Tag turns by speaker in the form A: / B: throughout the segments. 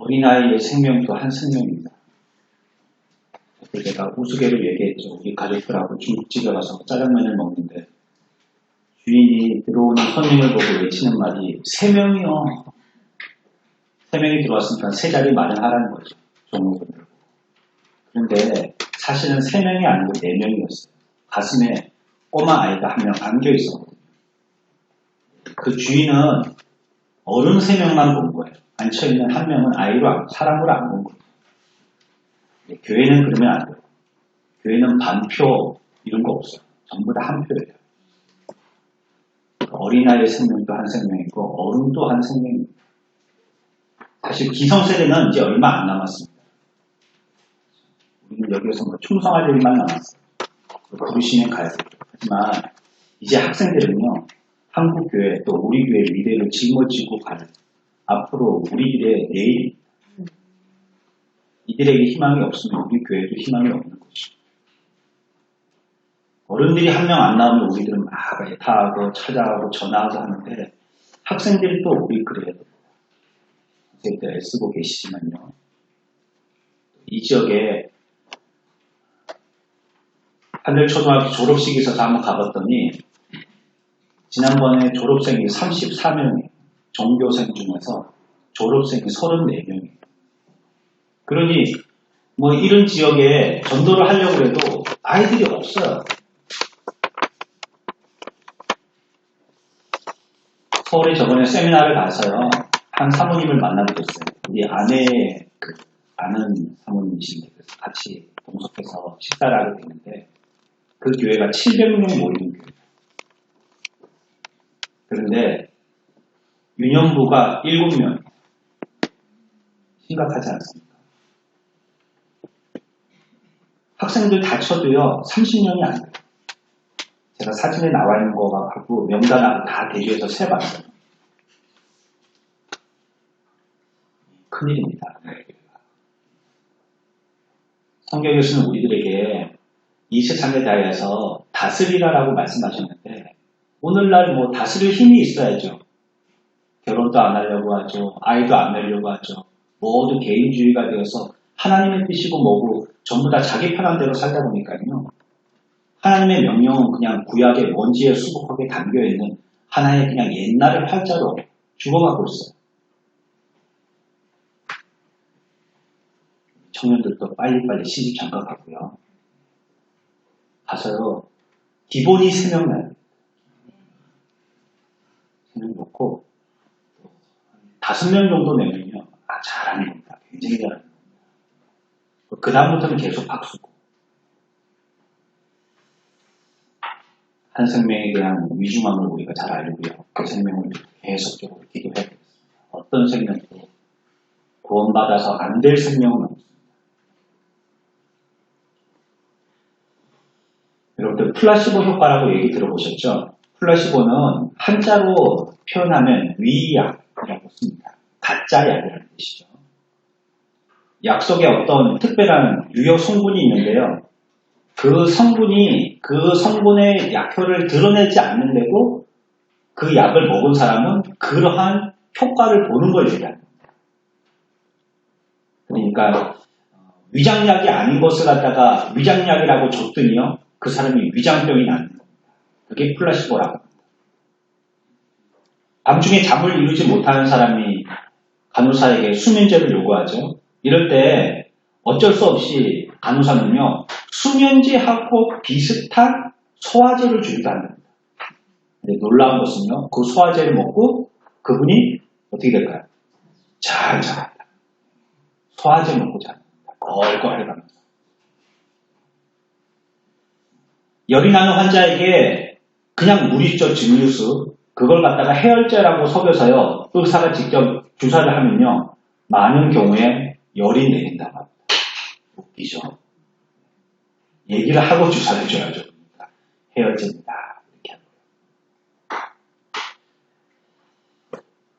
A: 어린아이의 생명도 한 생명입니다. 제가 우스개로 얘기했죠. 우리 가족들하고 중국집에 가서 짜장면을 먹는데 주인이 들어오는 손님을 보고 외치는 말이 3명이요. 3명이 들어왔으니까 3자리 마련하라는 거죠. 종목을. 그런데 사실은 3명이 아니고 4명이었어요. 가슴에 꼬마 아이가 한 명 안겨 있었거든요. 그 주인은 어른 3명만 본 거예요. 앉혀있는 한 명은 사람으로 안 본 거예요. 교회는 그러면 안 돼요. 교회는 반표 이런 거 없어요. 전부 다 한 표예요. 어린아이의 생명도 한 생명이고 어른도 한 생명입니다. 사실 기성세대는 이제 얼마 안 남았습니다. 우리는 여기에서 충성할 일만 남았어요. 부르시면 가야 되죠. 하지만 이제 학생들은요, 한국교회 또 우리 교회의 미래를 짊어지고 가는 앞으로 우리들의 내일입니다. 이들에게 희망이 없으면 우리 교회도 희망이 없는 것이죠. 어른들이 한 명 안 나오면 우리들은 막 애타하고 찾아가고 전화하고 하는데 학생들도 우리 그래야 됩니다. 선생님들 애쓰고 계시지만요. 이 지역에 한들초등학교 졸업식이 있어서 한번 가봤더니 지난번에 졸업생이 34명이에요. 종교생 중에서 졸업생이 34명이에요. 그러니 이런 지역에 전도를 하려고 해도 아이들이 없어요. 서울에 저번에 세미나를 가서요. 한 사모님을 만나게 됐어요. 우리 아내의 아는 사모님이신데 같이 동석해서 식사를 하게 됐는데 그 교회가 700명 모이는 교회예요. 그런데 유년부가 7명. 심각하지 않습니까? 학생들 다 쳐도요 30명이 안 돼요. 제가 사진에 나와 있는 거가 갖고 명단하고 다 대조해서 세봤어요. 큰일입니다. 성경에서는 우리들에게 이 세상에 대해서 다스리라라고 말씀하셨는데 오늘날 다스릴 힘이 있어야죠. 결혼도 안 하려고 하죠. 아이도 안 낳으려고 하죠. 모두 개인주의가 되어서 하나님의 뜻이고 뭐고 전부 다 자기 편한 대로 살다 보니까요. 하나님의 명령은 그냥 구약의 먼지에 수북하게 담겨있는 하나의 그냥 옛날의 활자로 죽어가고 있어요. 청년들도 빨리빨리 시집 장가가고요. 가서요. 기본이 3명 나요. 3명 놓고 5명 정도 내면요. 잘하는 겁니다. 굉장히 잘하는 겁니다. 그 다음부터는 계속 박수고 한 생명에 대한 위중함을 우리가 잘 알고요. 그 생명을 계속적으로 기도해야 되겠습니다. 어떤 생명도 구원받아서 안 될 생명은 없습니다. 여러분들 플라시보 효과라고 얘기 들어보셨죠? 플라시보는 한자로 표현하면 위약이라고 씁니다. 가짜 약이라는 뜻이죠. 약 속에 어떤 특별한 유효 성분이 있는데요. 그 성분이 그 성분의 약효를 드러내지 않는데도 그 약을 먹은 사람은 그러한 효과를 보는 걸 얘기합니다. 그러니까 위장약이 아닌 것을 갖다가 위장약이라고 줬더니요. 그 사람이 위장병이 나는 겁니다. 그게 플라시보라고 합니다. 밤중에 잠을 이루지 못하는 사람이 간호사에게 수면제를 요구하죠. 이럴 때 어쩔 수 없이 간호사는요. 수면제하고 비슷한 소화제를 주기도 합니다. 근데 놀라운 것은요. 그 소화제를 먹고 그분이 어떻게 될까요? 잘 자랍니다. 소화제 먹고 잡니다. 껄껄해가면서. 열이 나는 환자에게 그냥 물 있죠. 증류수. 그걸 갖다가 해열제라고 속여서요. 의사가 직접 주사를 하면요. 많은 경우에 열이 내린다고 합니다. 웃기죠. 얘기를 하고 주사를 줘야죠. 해열제입니다. 이렇게 하고요.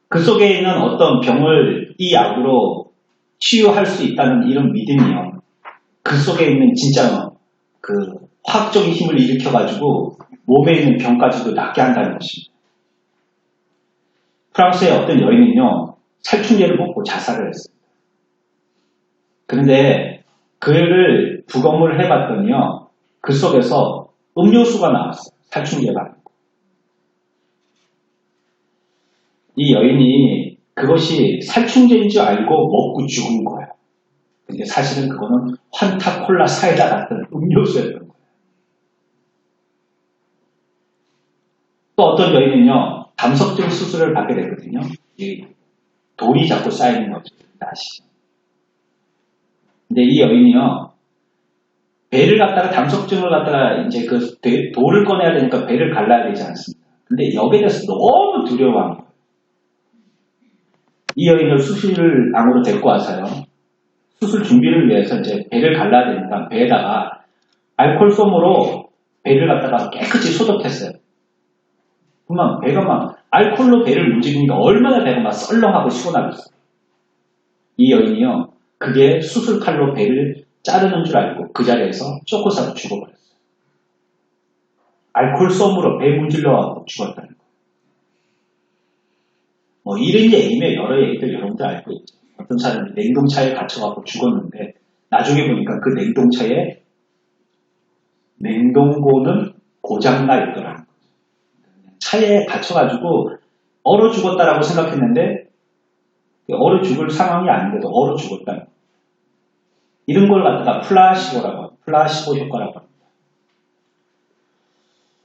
A: 그 속에 있는 어떤 병을 이 약으로 치유할 수 있다는 이런 믿음이요. 그 속에 있는 진짜 화학적인 힘을 일으켜가지고 몸에 있는 병까지도 낫게 한다는 것입니다. 프랑스의 어떤 여인은요. 살충제를 먹고 자살을 했습니다. 그런데 그를 부검을 해봤더니요. 그 속에서 음료수가 나왔어요. 살충제가 아니고. 이 여인이 그것이 살충제인 줄 알고 먹고 죽은 거예요. 근데 사실은 그거는 환타 콜라 사이다 같은 음료수였던 거예요. 또 어떤 여인은요. 담석증 수술을 받게 됐거든요. 이 돌이 자꾸 쌓이는 거죠. 아시죠? 근데 이 여인이요. 배를 갖다가 담석증을 갖다가 이제 그 돌을 꺼내야 되니까 배를 갈라야 되지 않습니까? 근데 여기에 대해서 너무 두려워한 거예요. 이 여인을 수술방으로 데리고 와서요. 수술 준비를 위해서 이제 배를 갈라야 되니까 배에다가 알코올 솜으로 배를 갖다가 깨끗이 소독했어요. 그러면 배가 막 알코올로 배를 움직이니까 얼마나 배가 막 썰렁하고 시원하겠어요. 이 여인이요. 그게 수술칼로 배를 자르는 줄 알고 그 자리에서 쪼꼬사로 죽어버렸어요. 알코올 솜으로 배 문질러갖고 죽었다는 거예요. 뭐 이런 얘기면 여러 얘기들 여러분들 알고 있죠. 어떤 사람이 냉동차에 갇혀갖고 죽었는데 나중에 보니까 그 냉동차에 냉동고는 고장나 있더라는 거죠. 차에 갇혀가지고 얼어 죽었다라고 생각했는데 얼어 죽을 상황이 아닌데도 얼어 죽었다는 거예요. 이런 걸 갖다가 플라시보라고 합니다. 플라시보 효과라고 합니다.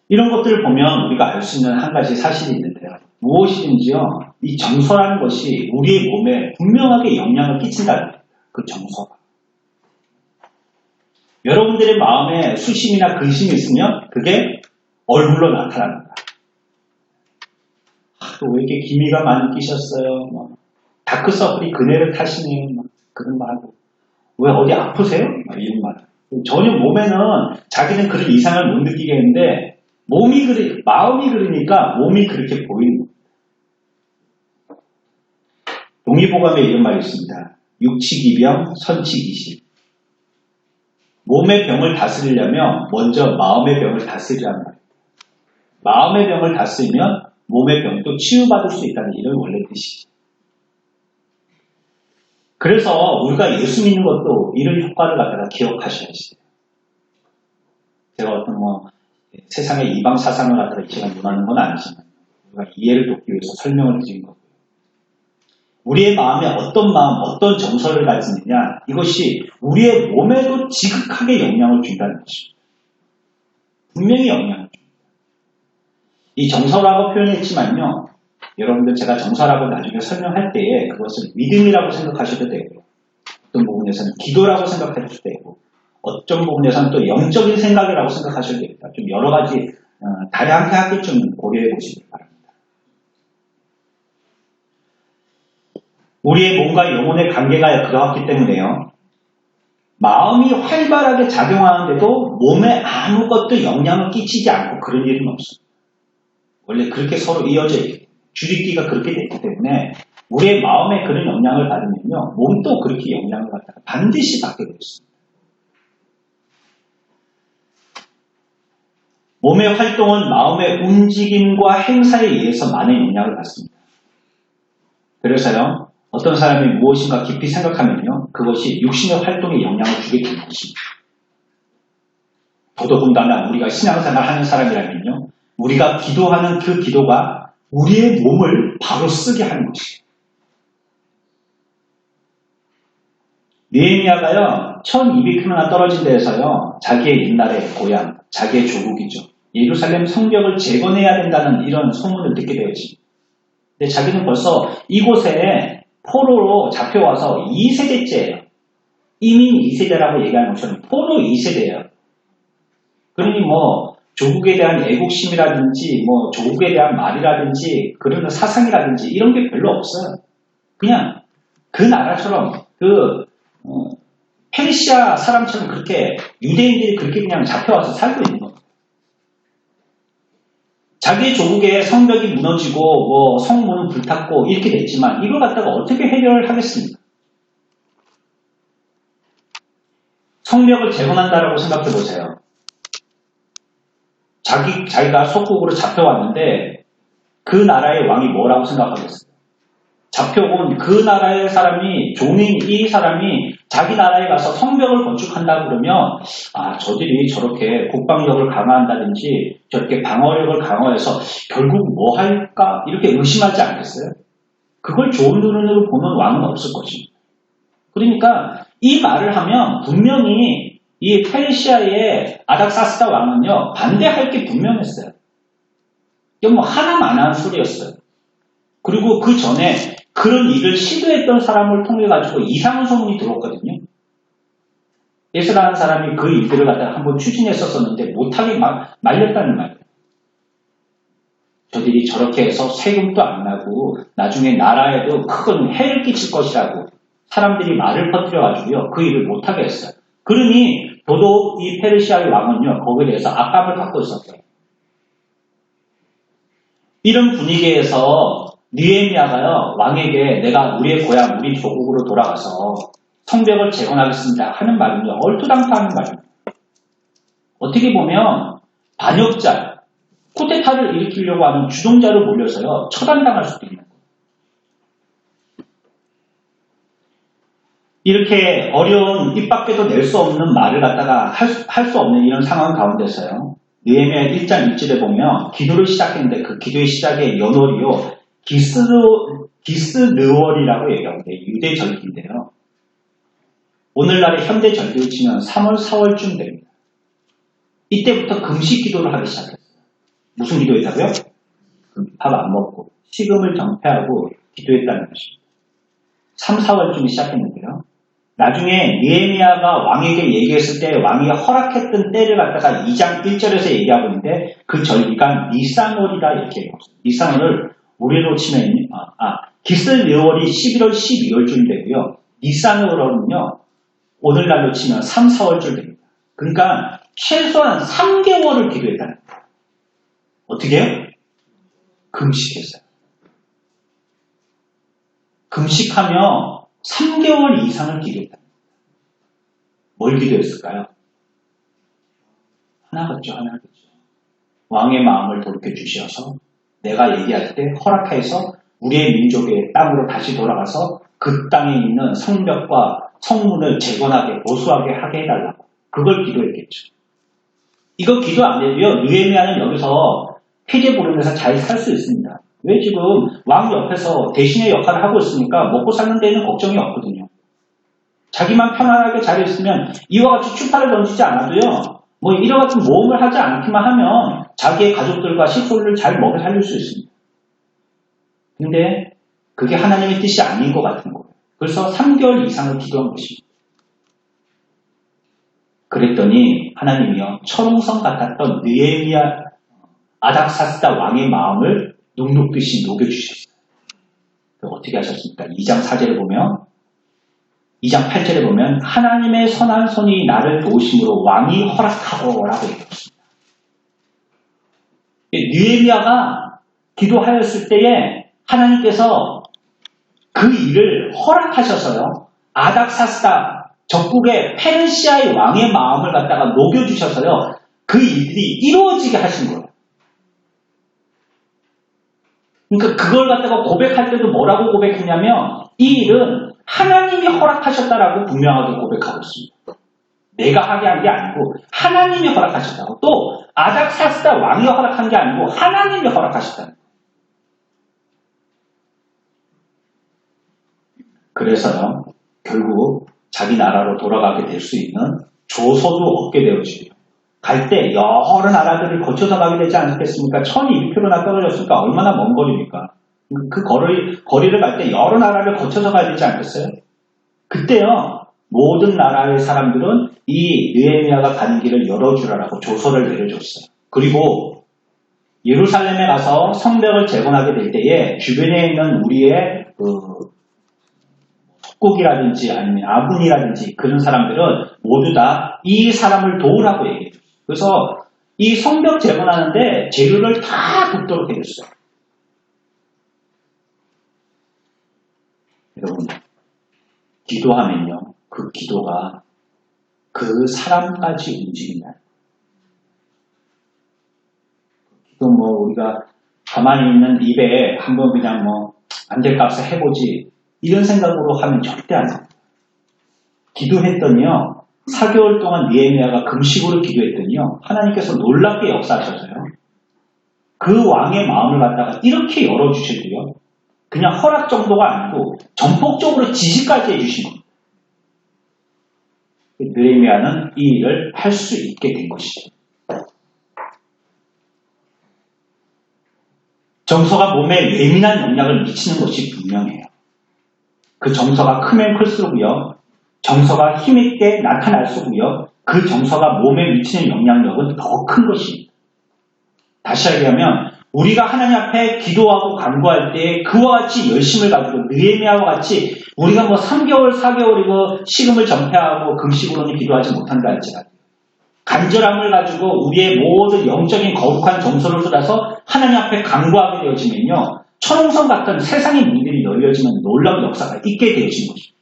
A: 이런 것들을 보면 우리가 알 수 있는 한 가지 사실이 있는데요. 무엇이든지요. 이 정서라는 것이 우리의 몸에 분명하게 영향을 끼친다는 겁니다. 그 정서가. 여러분들의 마음에 수심이나 근심이 있으면 그게 얼굴로 나타납니다. 또 왜 이렇게 기미가 많이 끼셨어요? 뭐, 다크서클이 그네를 타시네요. 그런 말하고. 왜 어디 아프세요? 이런 말. 전혀 몸에는 자기는 그런 이상을 못 느끼겠는데 마음이 그러니까 몸이 그렇게 보이는 겁니다. 동의보감에 이런 말이 있습니다. 육치기병, 선치기시. 몸의 병을 다스리려면 먼저 마음의 병을 다스리라는 말입니다. 마음의 병을 다스리면 몸의 병도 치유받을 수 있다는 이런 원래 뜻이죠. 그래서 우리가 예수 믿는 것도 이런 효과를 갖다가 기억하셔야지 돼요. 제가 어떤 세상의 이방 사상을 갖다가 이 시간 논하는 건 아니지만 우리가 이해를 돕기 위해서 설명을 드린 거고요. 우리의 마음에 어떤 마음, 어떤 정서를 가지느냐 이것이 우리의 몸에도 지극하게 영향을 준다는 것입니다. 분명히 영향을 줍니다. 이 정서라고 표현했지만요. 여러분들 제가 정서라고 나중에 설명할 때에 그것을 믿음이라고 생각하셔도 되고 어떤 부분에서는 기도라고 생각하셔도 되고 어떤 부분에서는 또 영적인 생각이라고 생각하셔도 됩니다. 좀 여러 가지 다양하게 좀 고려해 보시기 바랍니다. 우리의 몸과 영혼의 관계가 그렇기 때문에요. 마음이 활발하게 작용하는데도 몸에 아무것도 영향을 끼치지 않고 그런 일은 없습니다. 원래 그렇게 서로 이어져 있기 때문에 주립기가 그렇게 됐기 때문에 우리의 마음에 그런 영향을 받으면요. 몸도 그렇게 영향을 받다가 반드시 받게 되어 있습니다. 몸의 활동은 마음의 움직임과 행사에 의해서 많은 영향을 받습니다. 그래서요. 어떤 사람이 무엇인가 깊이 생각하면요. 그것이 육신의 활동에 영향을 주게 되는 것입니다. 더더군다나 우리가 신앙생활 하는 사람이라면요. 우리가 기도하는 그 기도가 우리의 몸을 바로 쓰게 하는 것입니다. 느헤미야가요. 1200km나 떨어진 데에서요. 자기의 옛날의 고향, 자기의 조국이죠. 예루살렘 성벽을 재건해야 된다는 이런 소문을 듣게 되었습니다. 근데 자기는 벌써 이곳에 포로로 잡혀와서 2세대째예요. 이민 2세대라고 얘기하는 것처럼 포로 2세대예요. 그러니 조국에 대한 애국심이라든지 조국에 대한 말이라든지 그런 사상이라든지 이런 게 별로 없어요. 그냥 그 나라처럼 페르시아 사람처럼 그렇게 유대인들이 그렇게 그냥 잡혀와서 살고 있는 겁니다. 자기 조국의 성벽이 무너지고 성문은 불탔고 이렇게 됐지만 이걸 갖다가 어떻게 해결을 하겠습니까? 성벽을 재건한다라고 생각해 보세요. 자기가 속국으로 잡혀왔는데 그 나라의 왕이 뭐라고 생각하겠어요? 잡혀온 그 나라의 사람이, 종인 이 사람이 자기 나라에 가서 성벽을 건축한다 그러면, 저들이 저렇게 국방력을 강화한다든지 저렇게 방어력을 강화해서 결국 뭐 할까? 이렇게 의심하지 않겠어요? 그걸 좋은 눈으로 보는 왕은 없을 것입니다. 그러니까 이 말을 하면 분명히 이 페르시아의 아닥사스다 왕은요, 반대할 게 분명했어요. 이건 뭐 하나만한 소리였어요. 그리고 그 전에 그런 일을 시도했던 사람을 통해 가지고 이상한 소문이 들어왔거든요. 에스라는 사람이 그 일들을 갖다가 한번 추진했었는데 못하게 말렸다는 말이에요. 저들이 저렇게 해서 세금도 안 나고 나중에 나라에도 큰 해를 끼칠 것이라고 사람들이 말을 퍼뜨려가지고요. 그 일을 못하게 했어요. 그러니 더더욱 이 페르시아의 왕은요. 거기에 대해서 압박을 갖고 있었어요. 이런 분위기에서 느헤미야가요. 왕에게 내가 우리의 고향, 우리 조국으로 돌아가서 성벽을 재건하겠습니다 하는 말은요. 얼토당토하는 말입니다. 어떻게 보면 반역자, 쿠데타를 일으키려고 하는 주동자로 몰려서요. 처단당할 수도 있는 거예요. 이렇게 어려운 입 밖에도 낼 수 없는 말을 갖다가 할 수 없는 이런 상황 가운데서요. 느헤미야 1장 1절에 보면 기도를 시작했는데 그 기도의 시작의 연월이요. 기스르월이라고 얘기합니다. 유대 절기인데요. 오늘날의 현대 절기를 치면 3월, 4월쯤 됩니다. 이때부터 금식 기도를 하기 시작했어요. 무슨 기도했다고요? 밥 안 먹고 식음을 정폐하고 기도했다는 것입니다. 3, 4월쯤에 시작했는데요. 나중에 느헤미야가 왕에게 얘기했을 때 왕이 허락했던 때를 갖다가 2장 1절에서 얘기하고 있는데 그 절기가 니산월이다 이렇게 얘기합니다. 니산월을 우리로 치면 기스르월이 11월, 12월쯤 되고요. 니산월은요. 오늘날로 치면 3, 4월쯤 됩니다. 그러니까 최소한 3개월을 기도했다는 거예요. 어떻게 해요? 금식했어요. 금식하며 3개월 이상을 기도했다. 뭘 기도했을까요? 하나겠죠. 왕의 마음을 돌이켜 주셔서 내가 얘기할 때 허락해서 우리의 민족의 땅으로 다시 돌아가서 그 땅에 있는 성벽과 성문을 재건하게 보수하게 하게 해달라고. 그걸 기도했겠죠. 이거 기도 안 해도요. 느헤미야는 여기서 피제보름에서 잘 살 수 있습니다. 왜 지금 왕 옆에서 대신의 역할을 하고 있으니까 먹고 사는 데는 걱정이 없거든요. 자기만 편안하게 잘 있으면 이와 같이 추파를 던지지 않아도요. 뭐 이와 같은 모험을 하지 않기만 하면 자기의 가족들과 식구를 잘 먹여 살릴 수 있습니다. 근데 그게 하나님의 뜻이 아닌 것 같은 거예요. 그래서 3개월 이상을 기도한 것입니다. 그랬더니 하나님이요. 철옹성 같았던 느헤미야 아닥사스다 왕의 마음을 녹록듯이 녹여주셨어요. 어떻게 하셨습니까? 2장 4절에 보면 2장 8절에 보면 하나님의 선한 손이 나를 도우심으로 왕이 허락하고 라고 얘기했습니다. 느헤미야가 기도하였을 때에 하나님께서 그 일을 허락하셔서요. 아닥사스다 적국의 페르시아의 왕의 마음을 갖다가 녹여주셔서요. 그 일들이 이루어지게 하신 거예요. 그러니까 그걸 갖다가 고백할 때도 뭐라고 고백했냐면 이 일은 하나님이 허락하셨다라고 분명하게 고백하고 있습니다. 내가 하게 한 게 아니고 하나님이 허락하셨다고. 또 아닥사스다 왕이 허락한 게 아니고 하나님이 허락하셨다는 거예요. 그래서요. 결국 자기 나라로 돌아가게 될 수 있는 조서도 얻게 되어지고요. 갈 때 여러 나라들을 거쳐서 가게 되지 않겠습니까? 1200km나 떨어졌으니까 얼마나 먼 거리입니까? 그 거리를 갈 때 여러 나라를 거쳐서 가야 되지 않겠어요? 그때요. 모든 나라의 사람들은 이 느헤미야가 가는 길을 열어주라라고 조서를 내려줬어요. 그리고 예루살렘에 가서 성벽을 재건하게 될 때에 주변에 있는 우리의 속국이라든지 아니면 아군이라든지 그런 사람들은 모두 다 이 사람을 도우라고 얘기해요. 그래서 이 성벽 재건하는데 재료를 다 돕도록 해줬어요. 여러분, 기도하면요. 그 기도가 그 사람까지 움직이나요? 기도 우리가 가만히 있는 입에 한번 그냥 안 될 값에 해보지. 이런 생각으로 하면 절대 안 됩니다. 기도했더니요. 4개월 동안 느헤미야가 금식으로 기도했더니요. 하나님께서 놀랍게 역사하셔서요. 그 왕의 마음을 갖다가 이렇게 열어주시고요. 그냥 허락 정도가 아니고 전폭적으로 지시까지 해주신 겁니다. 느헤미야는 이 일을 할 수 있게 된 것이죠. 정서가 몸에 예민한 영향을 미치는 것이 분명해요. 그 정서가 크면 클수록요. 정서가 힘있게 나타날수록요. 그 정서가 몸에 미치는 영향력은 더 큰 것입니다. 다시 얘기하면 우리가 하나님 앞에 기도하고 간구할 때 그와 같이 열심을 가지고 느헤미야와 같이 우리가 뭐 3개월, 4개월이고 식음을 전폐하고 금식으로는 기도하지 못한다 할지라도 간절함을 가지고 우리의 모든 영적인 거룩한 정서를 쏟아서 하나님 앞에 간구하게 되어지면요. 천홍성 같은 세상의 문들이 열려지는 놀라운 역사가 있게 되어지는 것입니다.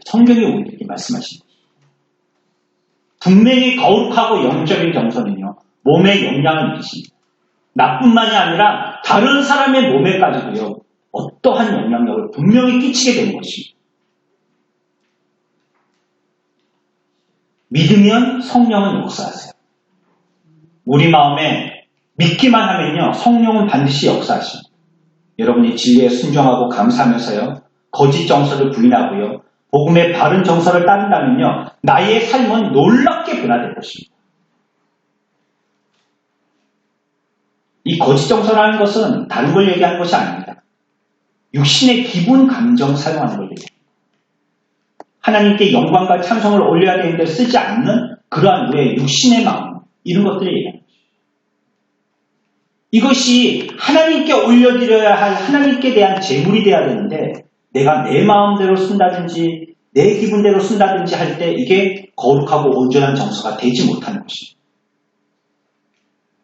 A: 성경이 우리에게 말씀하신 것입니다. 분명히 거룩하고 영적인 정서는요. 몸에 영향을 미칩니다. 나뿐만이 아니라 다른 사람의 몸에까지도요. 어떠한 영향력을 분명히 끼치게 되는 것입니다. 믿으면 성령은 역사하세요. 우리 마음에 믿기만 하면요. 성령은 반드시 역사하십니다. 여러분이 진리에 순종하고 감사하면서요. 거짓 정서를 부인하고요. 복음의 바른 정서를 따른다면요. 나의 삶은 놀랍게 변화될 것입니다. 이 거짓 정서라는 것은 다른 걸 얘기하는 것이 아닙니다. 육신의 기분, 감정 사용하는 걸 얘기합니다. 하나님께 영광과 찬송을 올려야 되는데 쓰지 않는 그러한 우리의 육신의 마음, 이런 것들을 얘기합니다. 이것이 하나님께 올려드려야 할 하나님께 대한 제물이 돼야 되는데 내가 내 마음대로 쓴다든지 내 기분대로 쓴다든지 할 때 이게 거룩하고 온전한 정서가 되지 못하는 것입니다.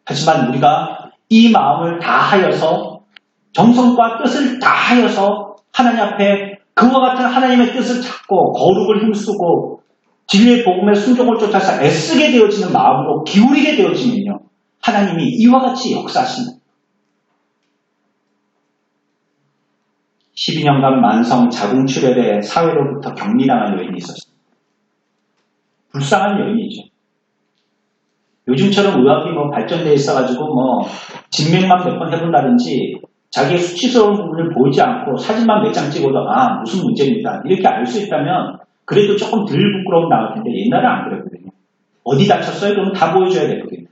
A: 하지만 우리가 이 마음을 다하여서 정성과 뜻을 다하여서 하나님 앞에 그와 같은 하나님의 뜻을 찾고 거룩을 힘쓰고 진리의 복음의 순종을 쫓아서 애쓰게 되어지는 마음으로 기울이게 되어지면요. 하나님이 이와 같이 역사하십니다. 12년간 만성 자궁출혈에 사회로부터 격리당한 여인이 있었습니다. 불쌍한 여인이죠. 요즘처럼 의학이 발전되어 있어가지고 진맥만 몇 번 해본다든지 자기의 수치스러운 부분을 보이지 않고 사진만 몇 장 찍어도 무슨 문제입니다. 이렇게 알 수 있다면 그래도 조금 덜 부끄러움 나올 텐데 옛날에 안 그랬거든요. 어디 다쳤어요? 그러면 다 보여줘야 되거든요.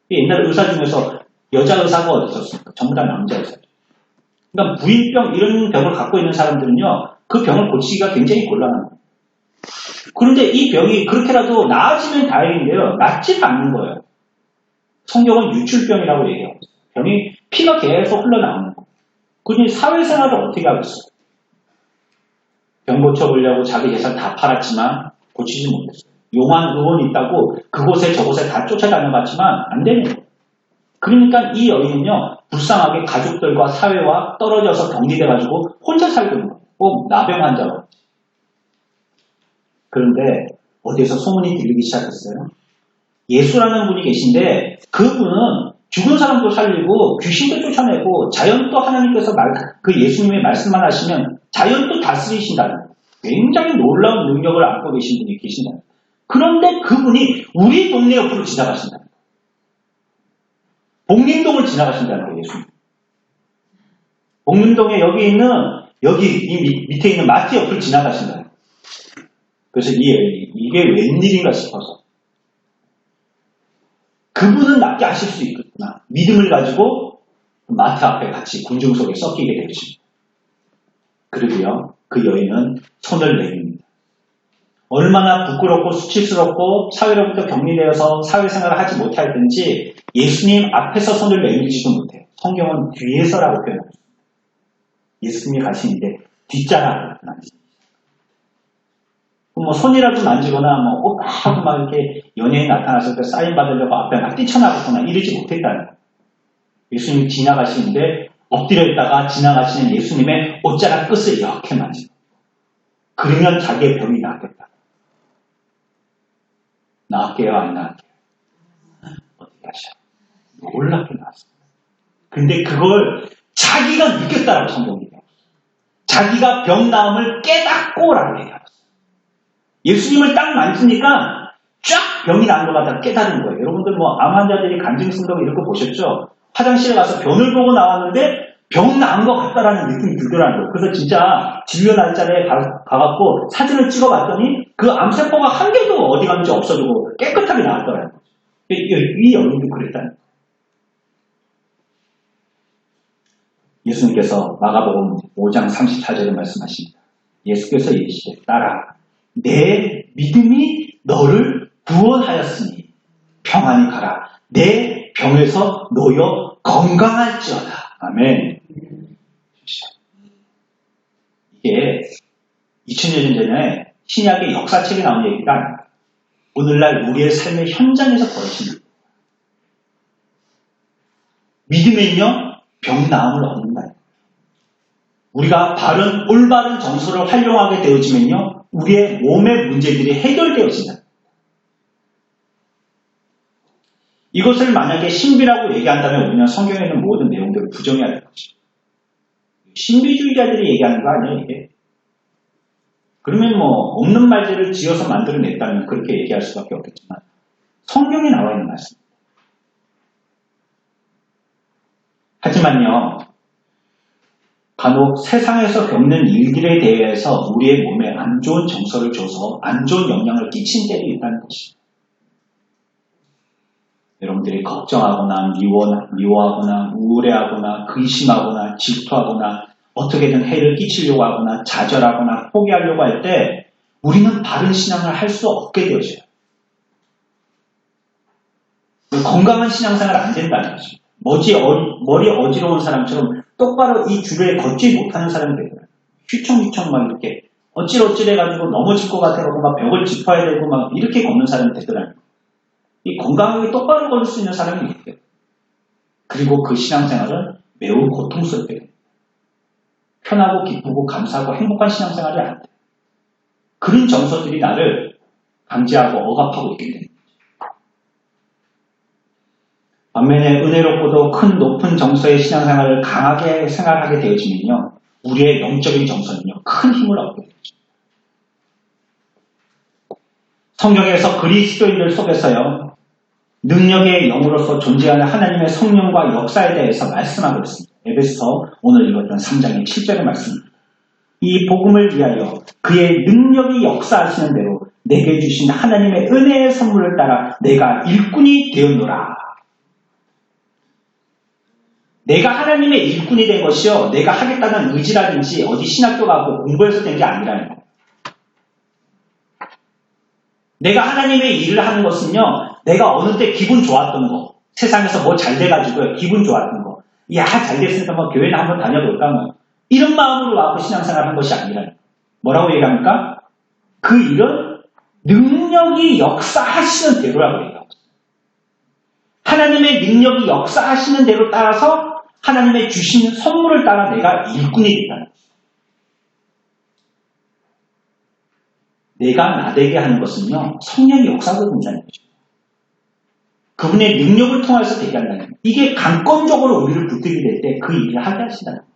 A: 옛날에 의사 중에서 여자 의사가 어디 있었습니까? 전부 다 남자 의사죠. 그러니까 부인병 이런 병을 갖고 있는 사람들은요. 그 병을 고치기가 굉장히 곤란합니다. 그런데 이 병이 그렇게라도 나아지면 다행인데요. 낫지가 않는 거예요. 성경은 유출병이라고 얘기하고 있어요. 병이 피가 계속 흘러나오는 거예요. 그러니 사회생활을 어떻게 하겠어요? 병 고쳐보려고 자기 재산 다 팔았지만 고치지 못했어요. 용한 의원이 있다고 그곳에 저곳에 다 쫓아다녀봤지만 안 되는 거예요. 그러니까 이 여인은요. 불쌍하게 가족들과 사회와 떨어져서 격리돼가지고 혼자 살고 있는 거예요. 꼭 나병 환자로. 그런데 어디에서 소문이 들리기 시작했어요. 예수라는 분이 계신데 그분은 죽은 사람도 살리고 귀신도 쫓아내고 자연도 하나님께서 그 예수님의 말씀만 하시면 자연도 다스리신다는 굉장히 놀라운 능력을 안고 계신 분이 계신다. 그런데 그분이 우리 동네 옆으로 지나가신다. 복림동을 지나가신다는 거예요. 예수님. 복림동에 여기 이 밑에 있는 마트 옆을 지나가신다. 그래서 이 여인이 이게 웬일인가 싶어서 그분은 낫게 하실 수 있겠구나. 믿음을 가지고 마트 앞에 같이 군중 속에 섞이게 되십니다. 그리고요. 그 여인은 손을 내밉니다. 얼마나 부끄럽고 수치스럽고 사회로부터 격리되어서 사회생활을 하지 못할 든지 예수님 앞에서 손을 내밀지도 못해요. 성경은 뒤에서라고 표현합니다. 예수님이 가시는데 뒷자락을 만지죠. 손이라도 만지거나 하고 막 이렇게 연예인 나타났을 때 사인 받으려고 앞에 막 뛰쳐나가거나 이러지 못했다는 거예요. 예수님이 지나가시는데 엎드려 있다가 지나가시는 예수님의 옷자락 끝을 이렇게 만지고 그러면 자기의 병이 낫겠다. 나을게요? 안 나을게요? 어떻게 하셔? 놀랍게 나았어요. 근데 그걸 자기가 느꼈다라고 성경이 얘기하고 있어요. 자기가 병 나음을 깨닫고라고 얘기하고 있어요. 예수님을 딱 만지니까 쫙 병이 나는 것 같다 깨달은 거예요. 여러분들 뭐 암 환자들이 간증승동 이런 거 보셨죠? 화장실에 가서 변을 보고 나왔는데 병 나은 것 같다라는 느낌이 들더라는 거예요. 그래서 진짜 진료 날짜에 가갖고 사진을 찍어봤더니 그 암세포가 한 개도 어디 갔는지 없어지고 깨끗하게 나왔더라는 거죠. 이 여인도 그랬다는 거예요. 예수님께서 마가복음 5장 34절에 말씀하십니다. 예수께서 이르시되 딸아 내 믿음이 너를 구원하였으니 평안히 가라. 내 병에서 놓여 건강할지어다. 아멘. 이게 2000년 전에 신약의 역사책에 나온 얘기가 아닙니다. 오늘날 우리의 삶의 현장에서 벌어지는 거예요. 믿음은요 병 나음을 얻는다. 우리가 올바른 정서를 활용하게 되어지면요 우리의 몸의 문제들이 해결되어진다. 이것을 만약에 신비라고 얘기한다면 우리는 성경에 있는 모든 내용들을 부정해야 될 것입니다. 신비주의자들이 얘기하는 거 아니에요, 이게? 그러면 뭐 없는 말들을 지어서 만들어냈다면 그렇게 얘기할 수밖에 없겠지만 성경에 나와 있는 말씀입니다. 하지만요, 간혹 세상에서 겪는 일들에 대해서 우리의 몸에 안 좋은 정서를 줘서 안 좋은 영향을 끼친 때도 있다는 것입니다. 여러분들이 걱정하거나 미워하거나 우울해하거나 근심하거나 질투하거나 어떻게든 해를 끼치려고 하거나 좌절하거나 포기하려고 할 때 우리는 바른 신앙을 할 수 없게 되어져요. 건강한 신앙생활 안 된다는 거죠. 머리 어지러운 사람처럼 똑바로 이 주변에 걷지 못하는 사람이 되더라고요. 휘청휘청 막 이렇게 어찔어찔해가지고 넘어질 것 같아가지고 막 벽을 짚어야 되고 막 이렇게 걷는 사람이 되더라고요. 이 건강하게 똑바로 걸을 수 있는 사람이 있대요. 그리고 그 신앙생활은 매우 고통스럽게 됩니다. 편하고 기쁘고 감사하고 행복한 신앙생활이 안 돼요. 그런 정서들이 나를 강제하고 억압하고 있게 됩니다. 반면에 은혜롭고도 큰 높은 정서의 신앙생활을 강하게 생활하게 되어지면요. 우리의 영적인 정서는요. 큰 힘을 얻게 되죠. 성경에서 그리스도인들 속에서요. 능력의 영으로서 존재하는 하나님의 성령과 역사에 대해서 말씀하고 있습니다. 에베소서 오늘 읽었던 3장의 7절의 말씀입니다. 이 복음을 위하여 그의 능력이 역사하시는 대로 내게 주신 하나님의 은혜의 선물을 따라 내가 일꾼이 되었노라. 내가 하나님의 일꾼이 된 것이요. 내가 하겠다는 의지라든지 어디 신학교 가고 공부해서 된 게 아니라는 거예요. 내가 하나님의 일을 하는 것은요. 내가 어느 때 기분 좋았던 거, 세상에서 뭐 잘 돼가지고 기분 좋았던 거, 야, 잘 됐으니까 뭐 교회나 한번 다녀볼까 뭐 이런 마음으로 와서 신앙생활을 한 것이 아니라는 거예요. 뭐라고 얘기합니까? 그 일은 능력이 역사하시는 대로라고 얘기하고 있어요. 하나님의 능력이 역사하시는 대로 따라서 하나님의 주신 선물을 따라 내가 일꾼이 된다는 거예요. 내가 나되게 하는 것은요. 성령의 역사가 된다는 거죠. 그분의 능력을 통해서 되게 한다는 거예요. 이게 강권적으로 우리를 붙들게 될 때 그 일을 하게 하신다는 거예요.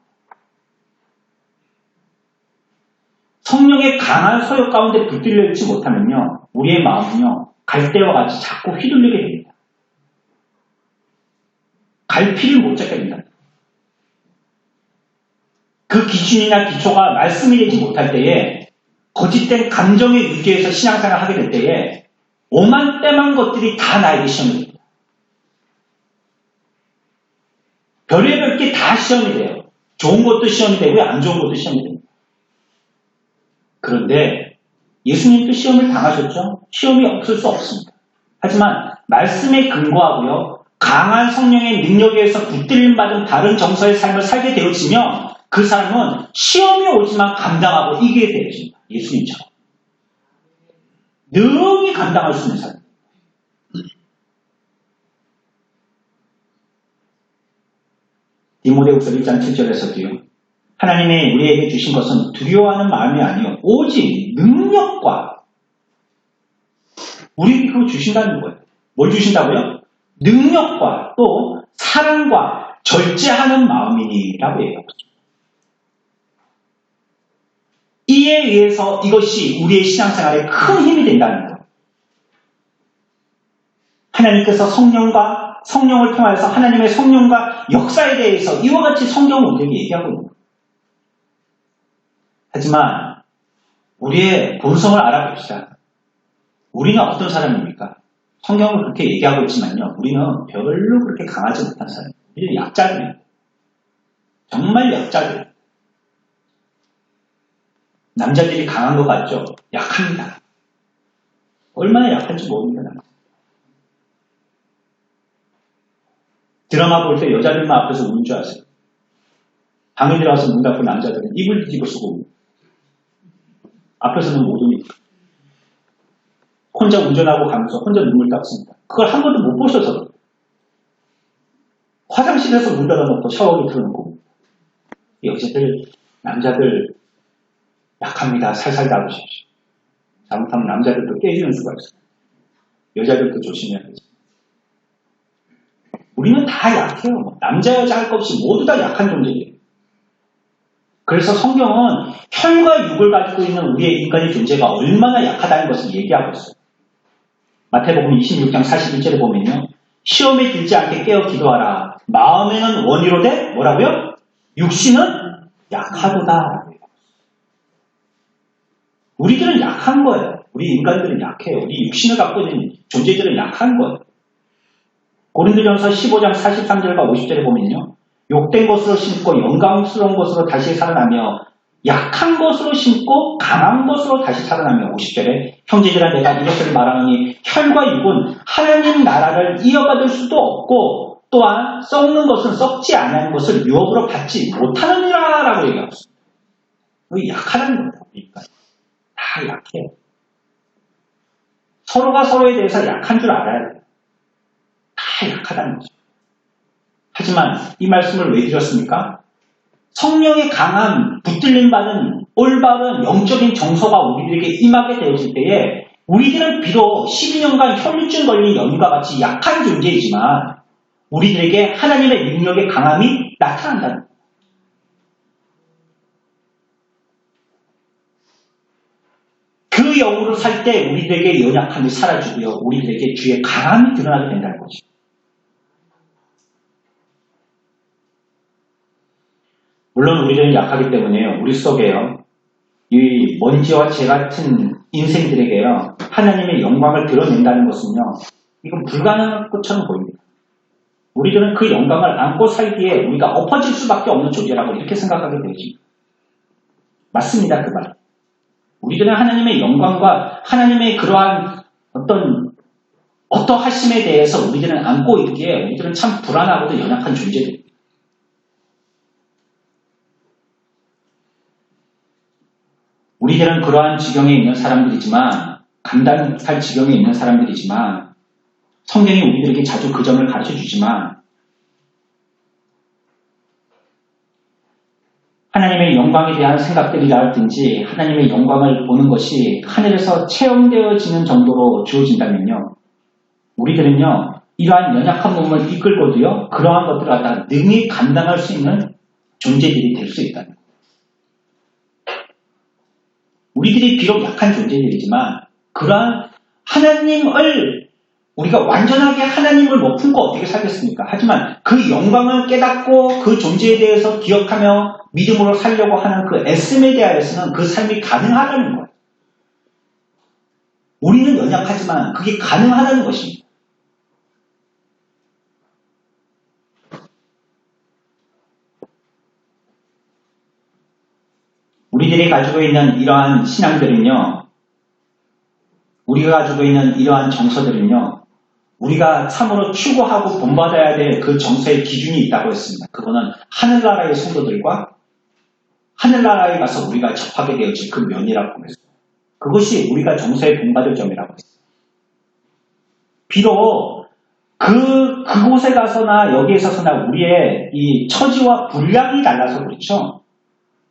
A: 성령의 강한 소욕 가운데 붙들려 있지 못하면요. 우리의 마음은요. 갈대와 같이 자꾸 휘둘리게 됩니다. 갈피를 못 잡게 된다. 그 기준이나 기초가 말씀이 되지 못할 때에 거짓된 감정에 의지해서 신앙생활을 하게 될 때에 오만때만 것들이 다 나에게 시험이 됩니다. 별의별 게 다 시험이 돼요. 좋은 것도 시험이 되고요. 안 좋은 것도 시험이 됩니다. 그런데 예수님도 시험을 당하셨죠? 시험이 없을 수 없습니다. 하지만 말씀에 근거하고요. 강한 성령의 능력에 의해서 붙들림 받은 바른 정서의 삶을 살게 되어지면 그 사람은 시험이 오지만 감당하고 이기게 되어집니다. 예수님처럼. 능히 감당할 수 있는 사람. 디모데후서 1장 7절에서도요. 하나님이 우리에게 주신 것은 두려워하는 마음이 아니요 오직 능력과 우리에게 그거 주신다는 거예요. 뭘 주신다고요? 능력과 또 사랑과 절제하는 마음이니라고 얘기하고 있습니다. 이에 의해서 이것이 우리의 신앙생활에 큰 힘이 된다는 거예요. 하나님께서 성령을 통하여서 하나님의 성령과 역사에 대해서 이와 같이 성경은 우리에게 얘기하고 있는 거예요. 하지만 우리의 본성을 알아봅시다. 우리는 어떤 사람입니까? 성경은 그렇게 얘기하고 있지만요. 우리는 별로 그렇게 강하지 못한 사람입니다. 우리는 약자들입니다. 정말 약자들. 남자들이 강한 것 같죠? 약합니다. 얼마나 약한지 모릅니다. 드라마 볼 때 여자들만 앞에서 우는 줄 아세요? 방에 들어와서 문 닫고 남자들은 입을 뒤집어 쓰고 앞에서는 못 우니까. 혼자 운전하고 가면서 혼자 눈물 닦습니다. 그걸 한 번도 못 보셔서 화장실에서 문 닫아놓고 샤워기 틀어놓고 여자들, 남자들 약합니다. 살살 닫으십시오. 잘못하면 남자들도 깨지는 수가 있어요. 여자들도 조심해야겠죠. 우리는 다 약해요. 남자, 여자 할 것 없이 모두 다 약한 존재예요. 그래서 성경은 혈과 육을 가지고 있는 우리의 인간의 존재가 얼마나 약하다는 것을 얘기하고 있어요. 마태복음 26장 41절에 보면요. 시험에 들지 않게 깨어 기도하라. 마음에는 원이로되 뭐라고요? 육신은 약하도다. 우리들은 약한 거예요. 우리 인간들은 약해요. 우리 육신을 갖고 있는 존재들은 약한 거예요. 고린도전서 15장 43절과 50절에 보면요. 욕된 것으로 심고 영광스러운 것으로 다시 살아나며 약한 것으로 심고 강한 것으로 다시 살아나며 50절에 형제들아 내가 이것을 말하노니 혈과 육은 하나님 나라를 이어받을 수도 없고 또한 썩는 것은 썩지 않는 것을 유업으로 받지 못하느니라 라고 얘기하고 있습니다. 약하다는 거예요. 그러니까 다 약해요. 서로가 서로에 대해서 약한 줄 알아야 돼요. 다 약하다는 거죠. 하지만 이 말씀을 왜 드렸습니까? 성령의 강한 붙들림 받은 올바른 영적인 정서가 우리들에게 임하게 되어질 때에 우리들은 비록 12년간 혈루증 걸린 연인과 같이 약한 존재이지만 우리들에게 하나님의 능력의 강함이 나타난다는 거예요. 그 영으로 살 때 우리들에게 연약함이 사라지고요. 우리들에게 주의 강함이 드러나게 된다는 거죠. 물론 우리들은 약하기 때문에요. 우리 속에요. 이 먼지와 재 같은 인생들에게요. 하나님의 영광을 드러낸다는 것은요. 이건 불가능한 것처럼 보입니다. 우리들은 그 영광을 안고 살기에 우리가 엎어질 수밖에 없는 존재라고 이렇게 생각하게 되지. 맞습니다. 그 말. 우리들은 하나님의 영광과 하나님의 그러한 어떠하심에 대해서 우리들은 안고 있기에 우리들은 참 불안하고도 연약한 존재들입니다. 우리들은 그러한 지경에 있는 사람들이지만 감당할 지경에 있는 사람들이지만 성경이 우리들에게 자주 그 점을 가르쳐주지만 하나님의 영광에 대한 생각들이라든지 하나님의 영광을 보는 것이 하늘에서 체험되어지는 정도로 주어진다면요. 우리들은요. 이러한 연약한 몸을 이끌고도요. 그러한 것들을 갖다 능히 감당할 수 있는 존재들이 될 수 있다는 거예요. 우리들이 비록 약한 존재들이지만 그러한 하나님을 우리가 완전하게 하나님을 못 품고 어떻게 살겠습니까? 하지만 그 영광을 깨닫고 그 존재에 대해서 기억하며 믿음으로 살려고 하는 그 애씀에 대하여서는 그 삶이 가능하다는 거예요. 우리는 연약하지만 그게 가능하다는 것입니다. 우리들이 가지고 있는 이러한 신앙들은요, 우리가 가지고 있는 이러한 정서들은요, 우리가 참으로 추구하고 본받아야 될 그 정서의 기준이 있다고 했습니다. 그거는 하늘나라의 성도들과 하늘나라에 가서 우리가 접하게 되어질 그 면이라고 했어요. 그것이 우리가 정서의 본받을 점이라고 했어요. 비록 그곳에 가서나 여기에 서서나 우리의 이 처지와 분량이 달라서 그렇죠.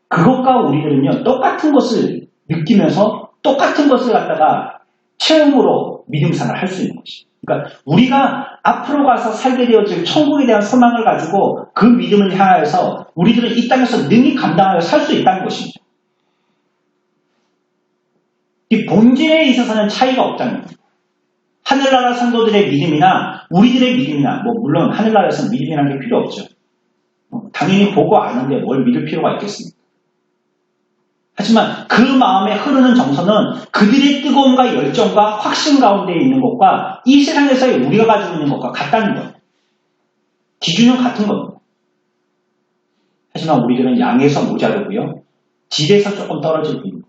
A: 그것과 우리들은요, 똑같은 것을 느끼면서 똑같은 것을 갖다가 체험으로 믿음 생활을 할 수 있는 것입니다. 그러니까 우리가 앞으로 가서 살게 되어질 천국에 대한 소망을 가지고 그 믿음을 향하여서 우리들은 이 땅에서 능히 감당하여 살 수 있다는 것입니다. 이 본질에 있어서는 차이가 없다는 겁니다. 하늘나라 성도들의 믿음이나 우리들의 믿음이나 물론 하늘나라에서는 믿음이라는 게 필요 없죠. 당연히 보고 아는데 뭘 믿을 필요가 있겠습니까? 하지만 그 마음에 흐르는 정서는 그들의 뜨거움과 열정과 확신 가운데 있는 것과 이 세상에서의 우리가 가지고 있는 것과 같다는 거예요. 기준은 같은 겁니다. 하지만 우리들은 양에서 모자르고요. 질에서 조금 떨어질 뿐입니다.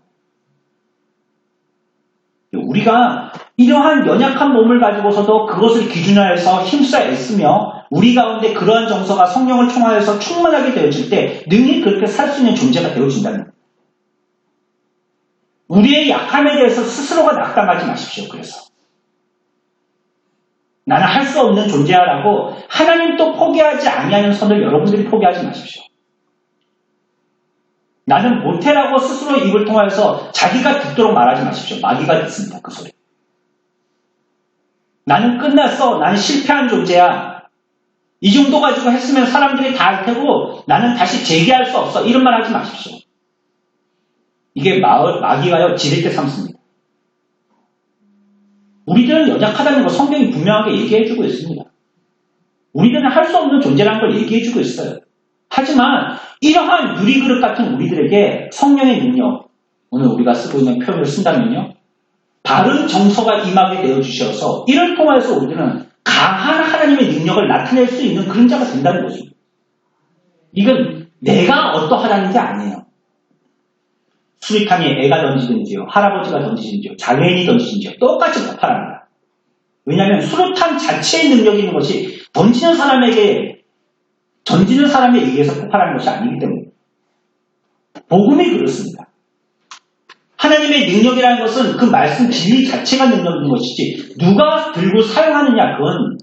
A: 우리가 이러한 연약한 몸을 가지고서도 그것을 기준화해서 힘써 애쓰며 우리 가운데 그러한 정서가 성령을 통하여서 충만하게 되어질 때 능히 그렇게 살 수 있는 존재가 되어진다는 겁니다. 우리의 약함에 대해서 스스로가 낙담하지 마십시오. 그래서 나는 할 수 없는 존재야라고 하나님도 포기하지 아니하는 선을 여러분들이 포기하지 마십시오. 나는 못해라고 스스로 입을 통하여서 자기가 듣도록 말하지 마십시오. 마귀가 듣습니다. 그 소리. 나는 끝났어. 나는 실패한 존재야. 이 정도 가지고 했으면 사람들이 다 할 테고 나는 다시 재기할 수 없어. 이런 말 하지 마십시오. 이게 마귀가요. 지렛대 삼습니다. 우리들은 연약하다는 거 성경이 분명하게 얘기해주고 있습니다. 우리들은 할 수 없는 존재라는 걸 얘기해주고 있어요. 하지만 이러한 유리그릇 같은 우리들에게 성령의 능력, 오늘 우리가 쓰고 있는 표현을 쓴다면요. 바른 정서가 임하게 되어주셔서 이를 통해서 우리는 강한 하나님의 능력을 나타낼 수 있는 그런 자가 된다는 것입니다. 이건 내가 어떠하다는 게 아니에요. 수리탄에 애가 던지든지요, 할아버지가 던지든지요, 장애인이 던지든지요, 똑같이 폭발합니다. 왜냐하면 수류탄 자체의 능력이 있는 것이 던지는 사람에 의해서 폭발하는 것이 아니기 때문에 복음이 그렇습니다. 하나님의 능력이라는 것은 그 말씀 진리 자체가 능력인 것이지 누가 들고 사용하느냐 그건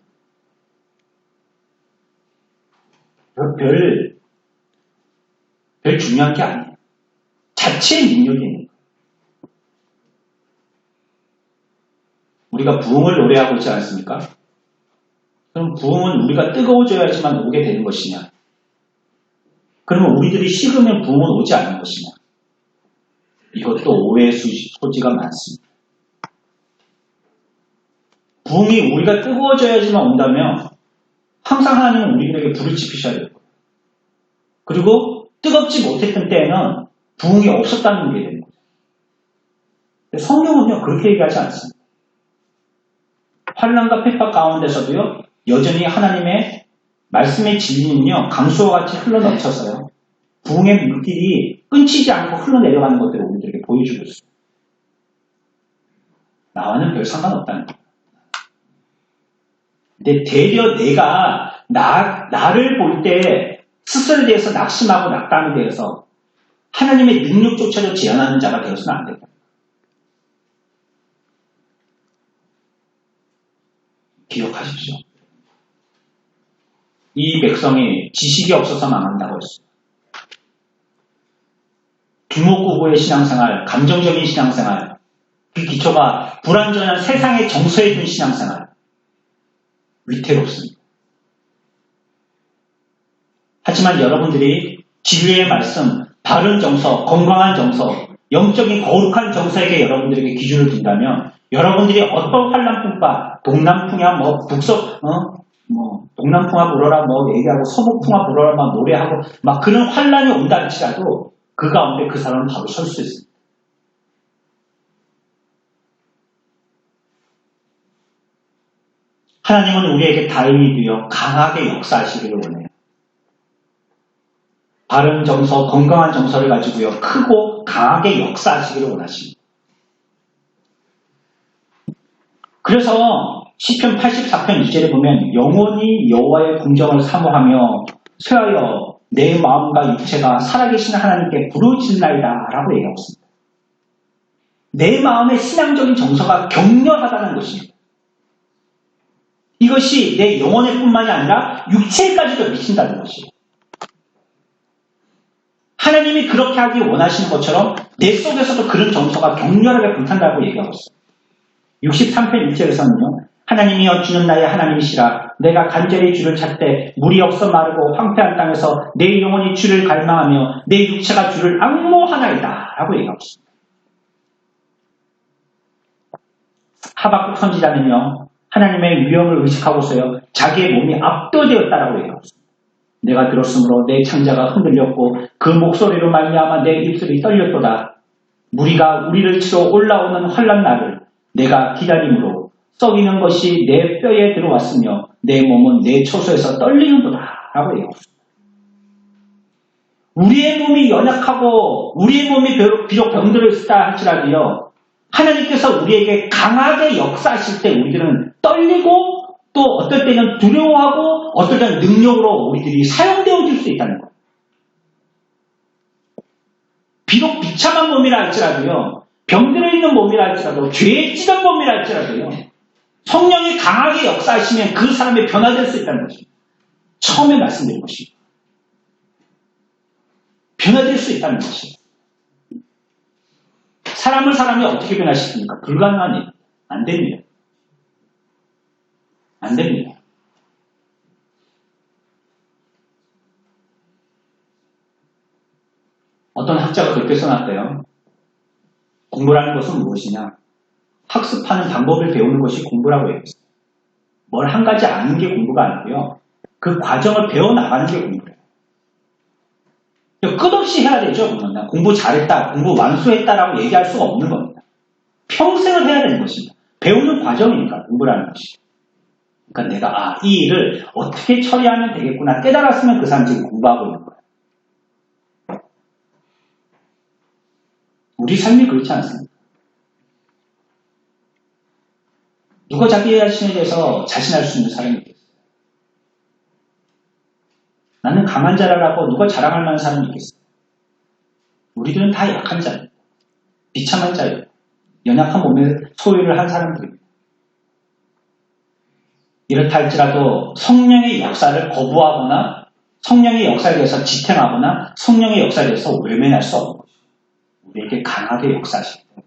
A: 별 중요한 게 아니에요. 자체의 능력이 있는 거예요. 우리가 부흥을 노래하고 있지 않습니까? 그럼 부흥은 우리가 뜨거워져야지만 오게 되는 것이냐? 그러면 우리들이 식으면 부흥은 오지 않는 것이냐? 이것도 오해의 소지가 많습니다. 부흥이 우리가 뜨거워져야지만 온다면 항상 하나님은 우리들에게 불을 지피셔야 될 거예요. 그리고 뜨겁지 못했던 때에는 부흥이 없었다는 게 되는 거죠. 성경은요 그렇게 얘기하지 않습니다. 환난과 핍박 가운데서도요 여전히 하나님의 말씀의 진리는요 강수와 같이 흘러넘쳐서요 부흥의 물길이 끊치지 않고 흘러내려가는 것들을 우리들에게 보여주고 있습니다. 나와는 별 상관없다는 거예요. 근데 되려 내가 나를 볼 때 스스로에 대해서 낙심하고 낙담에 대해서 하나님의 능력조차도 제한하는 자가 되어서는 안 된다. 기억하십시오. 이 백성이 지식이 없어서 망한다고 했습니다. 두목구구의 신앙생활, 감정적인 신앙생활, 그 기초가 불완전한 세상의 정서에 든 신앙생활, 위태롭습니다. 하지만 여러분들이 진리의 말씀, 바른 정서, 건강한 정서, 영적인 거룩한 정서에게 여러분들에게 기준을 둔다면 여러분들이 어떤 환란풍파, 동남풍야 북서, 동남풍아 불어라 얘기하고 서북풍아 불어라 노래하고 그런 환란이 온다 할지라도 그 가운데 그 사람은 바로 설 수 있습니다. 하나님은 우리에게 다임이 되어 강하게 역사하시기를 원해요. 바른 정서, 건강한 정서를 가지고요. 크고 강하게 역사하시기를 원하십니다. 그래서 시편 84편 2절에 보면 영원히 여호와의 궁정을 사모하며 쇠하여 내 마음과 육체가 살아계신 하나님께 부르짖나이다 라고 얘기하고 있습니다. 내 마음의 신앙적인 정서가 격렬하다는 것입니다. 이것이 내 영혼의 뿐만이 아니라 육체까지도 미친다는 것이에요. 하나님이 그렇게 하기 원하시는 것처럼 내 속에서도 그런 정서가 격렬하게 불탄다고 얘기하고 있어요. 63편 1절에서는요. 하나님이여 주는 나의 하나님이시라. 내가 간절히 주를 찾되 물이 없어 마르고 황폐한 땅에서 내 영혼이 주를 갈망하며 내 육체가 주를 앙모하나이다 라고 얘기하고 있습니다. 하박국 선지자는요. 하나님의 위엄을 의식하고서요. 자기의 몸이 압도되었다라고 얘기하고 있습니다. 내가 들었으므로 내 창자가 흔들렸고 그 목소리로 말미암아 내 입술이 떨렸도다. 무리가 우리를 치러 올라오는 환난 날을 내가 기다림으로 썩이는 것이 내 뼈에 들어왔으며 내 몸은 내 초소에서 떨리는도다 라고 얘기하고 있습니다. 우리의 몸이 연약하고 우리의 몸이 비록 병들어 있다 할지라도요. 하나님께서 우리에게 강하게 역사하실 때 우리들은 떨리고 또 어떨 때는 두려워하고 어떨 때는 능력으로 우리들이 사용되어질 수 있다는 거예요. 비록 비참한 몸이라 할지라도요. 병들어 있는 몸이라 할지라도 죄에 찌든 몸이라 할지라도요. 성령이 강하게 역사하시면 그 사람이 변화될 수 있다는 것입니다. 처음에 말씀드린 것입니다. 변화될 수 있다는 것입니다. 사람이 어떻게 변화시킵니까? 불가능한 일. 안 됩니다. 안 됩니다. 어떤 학자가 그렇게 써놨대요. 공부라는 것은 무엇이냐? 학습하는 방법을 배우는 것이 공부라고 얘기했어요. 뭘 한 가지 아는 게 공부가 아니고요. 그 과정을 배워나가는 게 공부예요. 끝없이 해야 되죠. 그러면 공부 잘했다, 공부 완수했다라고 얘기할 수가 없는 겁니다. 평생을 해야 되는 것입니다. 배우는 과정이니까 공부라는 것이. 그러니까 내가 이 일을 어떻게 처리하면 되겠구나 깨달았으면 그 사람 지금 공부하고 있는 거예요. 우리 삶이 그렇지 않습니다. 누가 자기 자신에 대해서 자신할 수 있는 사람이 있겠어요? 나는 강한 자라고 누가 자랑할 만한 사람이 있겠어요? 우리들은 다 약한 자예요. 비참한 자예요. 연약한 몸의 소유를 한 사람들입니다. 이렇다 할지라도 성령의 역사를 거부하거나 성령의 역사에 대해서 지탱하거나 성령의 역사에 대해서 외면할 수 없는 것이죠. 우리에게 강하게 역사하실 때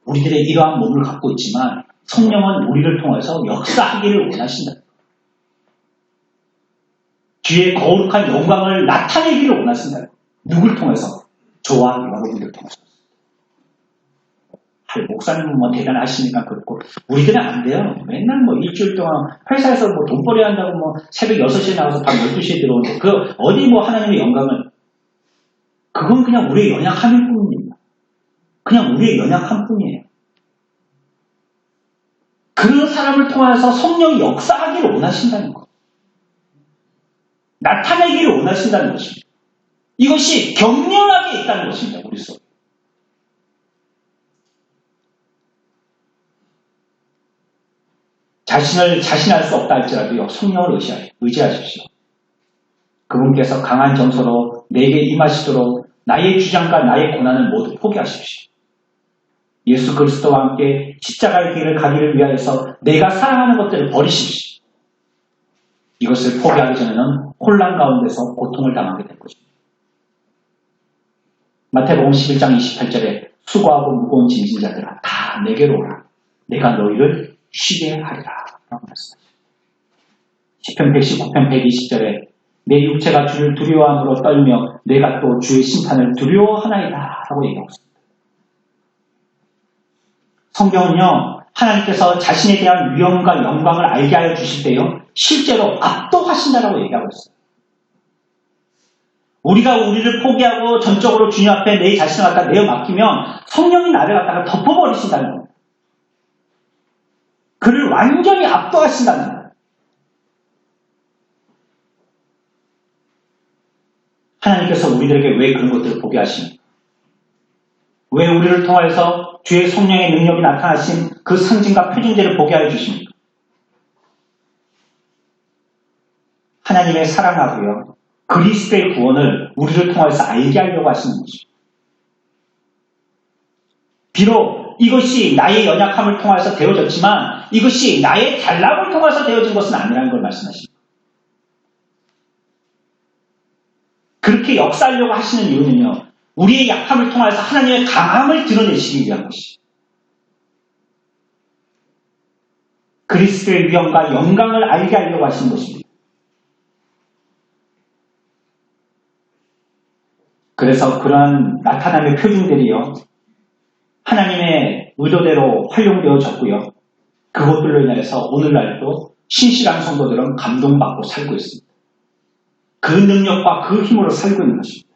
A: 우리들의 이러한 몸을 갖고 있지만 성령은 우리를 통해서 역사하기를 원하신다. 뒤에 거룩한 영광을 나타내기를 원하신다. 누굴 통해서? 저와 여러분들 통해서. 목사님은 뭐 대단하시니까 그렇고 우리들은 안 돼요. 맨날 뭐 일주일 동안 회사에서 뭐 돈벌이 한다고 뭐 새벽 6시에 나와서 밤 12시에 들어오는데 그 어디 뭐 하나님의 영광을 그건 그냥 우리의 연약함일 뿐입니다. 그냥 우리의 연약함 뿐이에요. 그런 사람을 통해서 성령이 역사하기를 원하신다는 것. 나타내기를 원하신다는 것입니다. 이것이 격렬하게 있다는 것입니다. 우리 속에. 자신을 자신할 수 없다 할지라도 성령을 의지하십시오. 그분께서 강한 정서로 내게 임하시도록 나의 주장과 나의 고난을 모두 포기하십시오. 예수 그리스도와 함께 십자가의 길을 가기를 위하여서 내가 사랑하는 것들을 버리십시오. 이것을 포기하기 전에는 혼란 가운데서 고통을 당하게 될 것입니다. 마태복음 11장 28절에 수고하고 무거운 짐진 자들아 다 내게로 오라. 내가 너희를 쉬게 하리라 라고 말씀하십니다. 시편 119편 120절에 내 육체가 주를 두려워함으로 떨며 내가 또 주의 심판을 두려워하나이다 라고 얘기하고 있습니다. 성경은요 하나님께서 자신에 대한 위엄과 영광을 알게 하여 주실 때요 실제로 압도하신다라고 얘기하고 있어요. 우리가 우리를 포기하고 전적으로 주님 앞에 내 자신을 갖다 내어 맡기면 성령이 나를 갖다가 덮어버리신다는 겁니다. 그를 완전히 압도하신다는 거예요. 하나님께서 우리들에게 왜 그런 것들을 보게 하십니까? 왜 우리를 통해서 주의 성령의 능력이 나타나신 그 상징과 표징들을 보게 하여 주십니까? 하나님의 사랑하고요. 그리스도의 구원을 우리를 통해서 알게 하려고 하시는 것입니다. 비록 이것이 나의 연약함을 통해서 되어졌지만 이것이 나의 잘남을 통해서 되어진 것은 아니라는 걸 말씀하십니다. 그렇게 역사하려고 하시는 이유는요. 우리의 약함을 통해서 하나님의 강함을 드러내시기 위한 것이죠. 그리스도의 위엄과 영광을 알게 하려고 하신 것입니다. 그래서 그러한 나타남의 표징들이요, 하나님의 의도대로 활용되어졌고요. 그것들로 인해서 오늘날도 신실한 성도들은 감동받고 살고 있습니다. 그 능력과 그 힘으로 살고 있는 것입니다.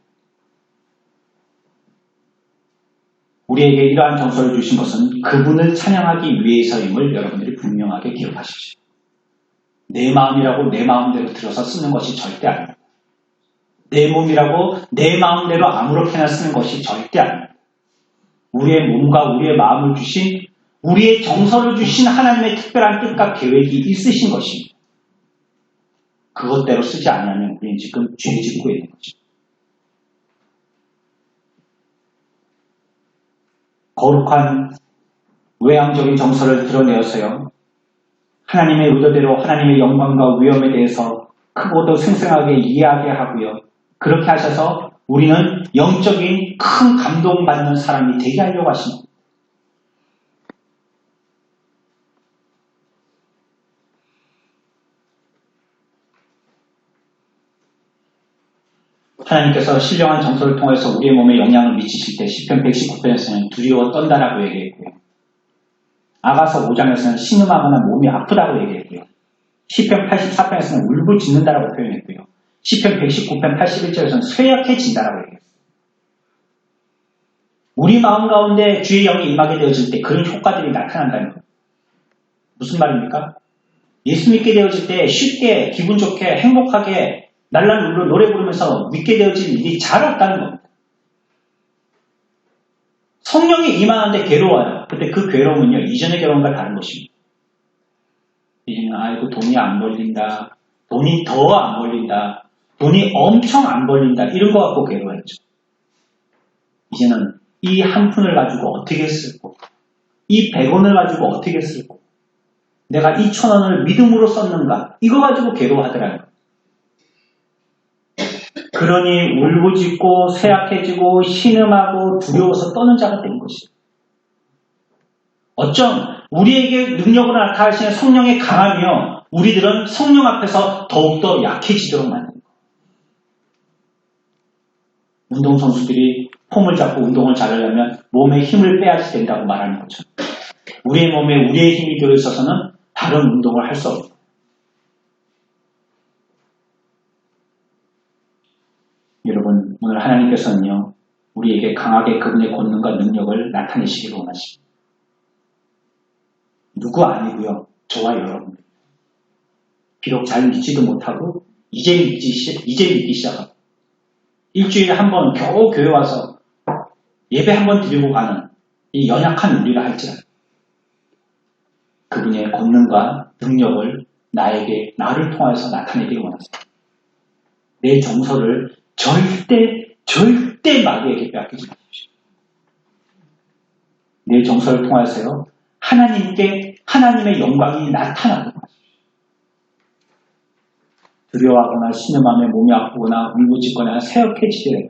A: 우리에게 이러한 정서를 주신 것은 그분을 찬양하기 위해서임을 여러분들이 분명하게 기억하십시오. 내 마음이라고 내 마음대로 들어서 쓰는 것이 절대 아닙니다. 내 몸이라고 내 마음대로 아무렇게나 쓰는 것이 절대 아닙니다. 우리의 몸과 우리의 마음을 주신, 우리의 정서를 주신 하나님의 특별한 뜻과 계획이 있으신 것입니다. 그것대로 쓰지 않으면 우리는 지금 죄 짓고 있는 것입니다. 거룩한 외향적인 정서를 드러내어서요, 하나님의 의도대로 하나님의 영광과 위엄에 대해서 크고도 생생하게 이해하게 하고요, 그렇게 하셔서 우리는 영적인 큰 감동받는 사람이 되게 하려고 하십니다. 하나님께서 신령한 정서를 통해서 우리의 몸에 영향을 미치실 때 시편 119편에서는 두려워 떤다라고 얘기했고요. 아가서 5장에서는 신음하거나 몸이 아프다고 얘기했고요. 시편 84편에서는 울부짖는다라고 표현했고요. 시편 119편 81절에서는 쇠약해진다라고 얘기했어요. 우리 마음 가운데 주의 영이 임하게 되어질 때 그런 효과들이 나타난다는 거예요. 무슨 말입니까? 예수 믿게 되어질 때 쉽게 기분 좋게 행복하게 날라물로 노래 부르면서 믿게 되어질 일이 잘 없다는 겁니다. 성령이 임하는데 괴로워요. 근데 그 괴로움은요, 이전의 괴로움과 다른 것입니다. 이제는 아이고 돈이 안 벌린다, 돈이 더 안 벌린다, 돈이 엄청 안 벌린다, 이런 거 갖고 괴로워했죠. 이제는 이 한 푼을 가지고 어떻게 쓸고, 이 100원을 가지고 어떻게 쓸고, 내가 이 1000원을 믿음으로 썼는가, 이거 가지고 괴로워하더라고요. 그러니 울부짖고 쇠약해지고 신음하고 두려워서 떠는 자가 된 것이죠. 어쩜 우리에게 능력으로 나타나시는 성령의 강함이요, 우리들은 성령 앞에서 더욱더 약해지도록 만듭니다. 운동선수들이 폼을 잡고 운동을 잘하려면 몸에 힘을 빼야지 된다고 말하는 것처럼 우리의 몸에 우리의 힘이 들어있어서는 다른 운동을 할 수 없습니다. 여러분, 오늘 하나님께서는요, 우리에게 강하게 그분의 권능과 능력을 나타내시기를 원하십니다. 누구 아니고요, 저와 여러분. 비록 잘 믿지도 못하고 이제 믿기 시작하고 일주일에 한 번 겨우 교회 와서 예배 한 번 드리고 가는 이 연약한 우리라 할지라도 그분의 권능과 능력을 나를 통해서 나타내기를 원하십니다. 내 정서를 절대 마귀에게 빼앗기지 마십시오. 내 정서를 통해서요, 하나님께 하나님의 영광이 나타나도록 하십시오. 두려워하거나 신음하며 몸이 아프거나 울부짖거나 새역해지더라도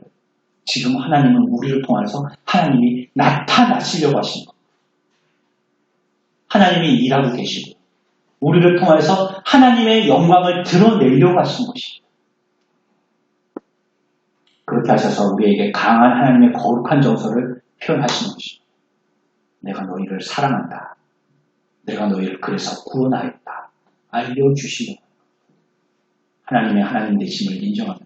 A: 지금 하나님은 우리를 통해서 하나님이 나타나시려고 하시는 겁니다. 하나님이 일하고 계시고 우리를 통해서 하나님의 영광을 드러내려고 하시는 것입니다. 그렇게 하셔서 우리에게 강한 하나님의 거룩한 정서를 표현하시는 것입니다. 내가 너희를 사랑한다. 내가 너희를 그래서 구원하였다. 알려주시려고 하나님의 하나님 되심을 인정하면서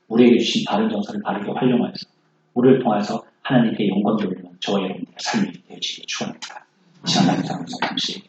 A: 우리에게 주신 바른 정서를 바르게 활용하여서 우리를 통해서 하나님께 영광 돌리는 저와 여러분들의 삶이 되어지길 축원합니다. 이 시간 감사하면서 잠시